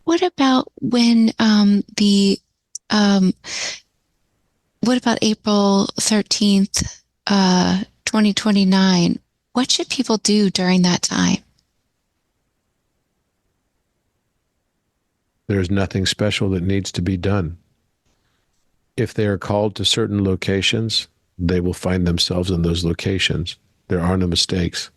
What about when the um, what about April 13th, 2029? What should people do during that time? There's nothing special that needs to be done. If they are called to certain locations, they will find themselves in those locations. There are no mistakes.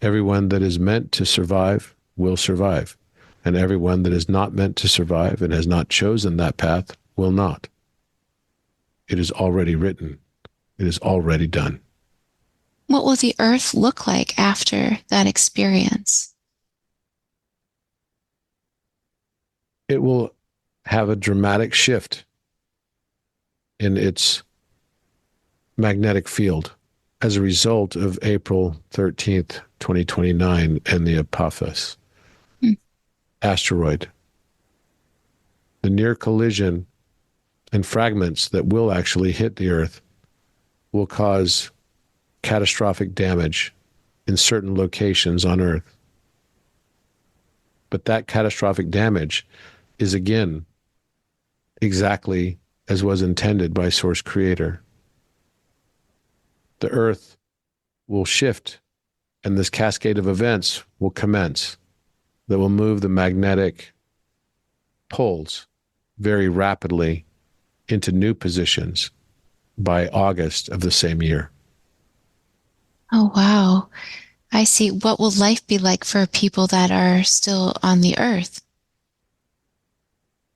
Everyone that is meant to survive will survive, and everyone that is not meant to survive and has not chosen that path will not. It is already written. It is already done. What will the Earth look like after that experience? It will have a dramatic shift in its magnetic field as a result of April 13th, 2029, and the Apophis Hmm. asteroid. The near collision and fragments that will actually hit the Earth will cause catastrophic damage in certain locations on Earth. But that catastrophic damage is again exactly as was intended by Source Creator. The Earth will shift, and this cascade of events will commence that will move the magnetic poles very rapidly into new positions by August of the same year. Oh, wow. I see. What will life be like for people that are still on the Earth?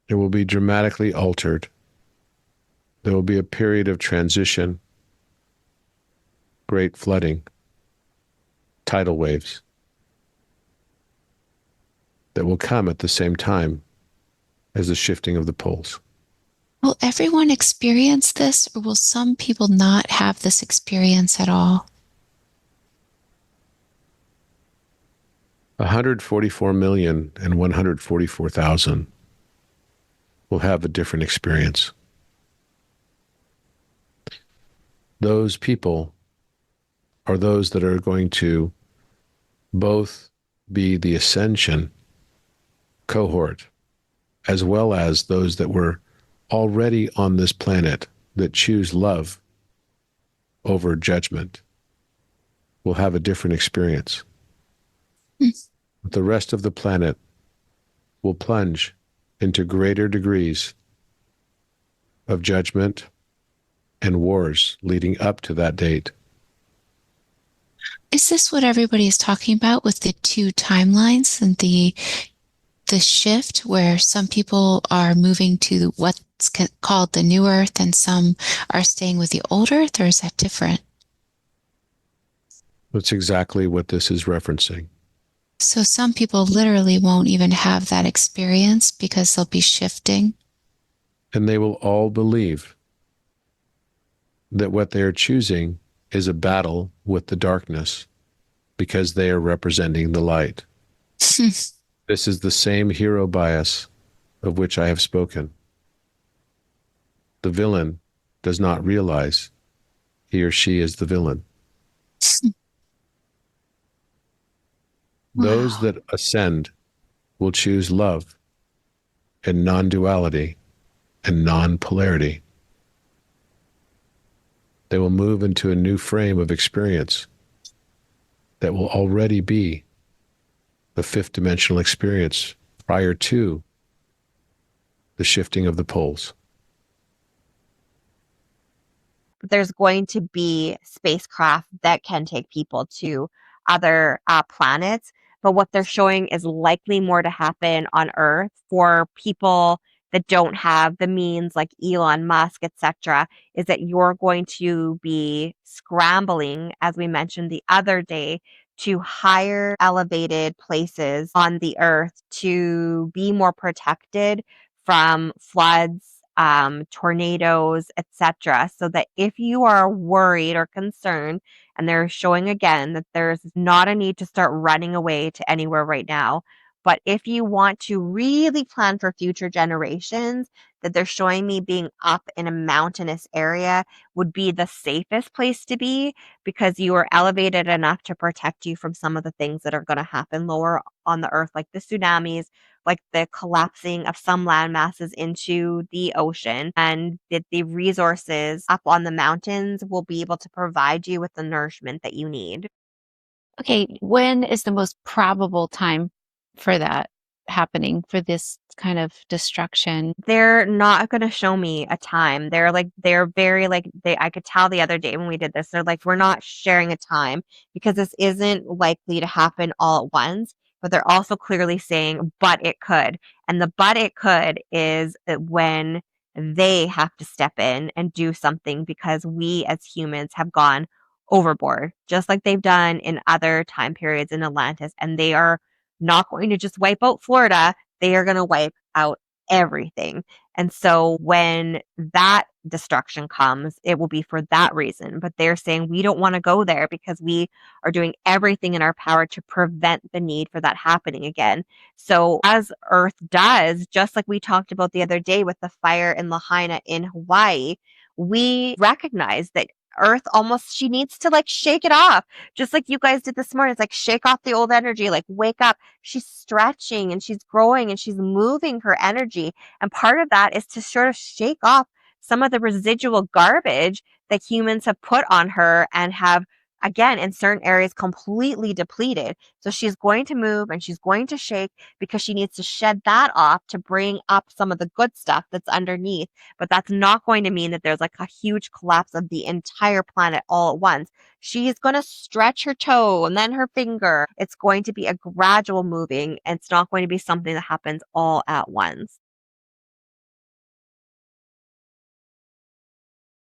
It will be dramatically altered. There will be a period of transition, great flooding, tidal waves that will come at the same time as the shifting of the poles. Will everyone experience this, or will some people not have this experience at all? 144,144,000 will have a different experience. Those people are those that are going to both be the ascension cohort, as well as those that were already on this planet that choose love over judgment will have a different experience. Hmm. The rest of the planet will plunge into greater degrees of judgment and wars leading up to that date. Is this what everybody is talking about with the two timelines and the shift where some people are moving to what's called the new Earth and some are staying with the old Earth, or is that different? That's exactly what this is referencing. So some people literally won't even have that experience because they'll be shifting. And they will all believe that what they are choosing is a battle with the darkness because they are representing the light. This is the same hero bias of which I have spoken. The villain does not realize he or she is the villain. Those Wow. that ascend will choose love and non duality and non polarity. They will move into a new frame of experience that will already be the fifth dimensional experience prior to the shifting of the poles. There's going to be spacecraft that can take people to other planets, but what they're showing is likely more to happen on Earth for people that don't have the means, like Elon Musk, etc., is that you're going to be scrambling, as we mentioned the other day, to higher elevated places on the Earth to be more protected from floods, tornadoes, etc. So that if you are worried or concerned, and they're showing again that there's not a need to start running away to anywhere right now, but if you want to really plan for future generations, that they're showing me being up in a mountainous area would be the safest place to be because you are elevated enough to protect you from some of the things that are going to happen lower on the earth, like the tsunamis, like the collapsing of some land masses into the ocean, and that the resources up on the mountains will be able to provide you with the nourishment that you need. Okay, when is the most probable time for that happening, for this kind of destruction? They're not gonna show me a time. They're very, like, I could tell the other day when we did this, they're like, "We're not sharing a time because this isn't likely to happen all at once," but they're also clearly saying, "But it could." And the "but it could" is that when they have to step in and do something because we as humans have gone overboard, just like they've done in other time periods in Atlantis, and they are not going to just wipe out Florida, they are gonna wipe out everything. And so when that destruction comes, it will be for that reason. But they're saying we don't want to go there because we are doing everything in our power to prevent the need for that happening again. So as Earth does, just like we talked about the other day with the fire in Lahaina in Hawaii, we recognize that Earth almost, she needs to like shake it off. Just like you guys did this morning. It's like shake off the old energy, like wake up. She's stretching and she's growing and she's moving her energy. And part of that is to sort of shake off some of the residual garbage that humans have put on her and have, again, in certain areas, completely depleted. So she's going to move and she's going to shake because she needs to shed that off to bring up some of the good stuff that's underneath. But that's not going to mean that there's like a huge collapse of the entire planet all at once. She's going to stretch her toe and then her finger. It's going to be a gradual moving, and it's not going to be something that happens all at once.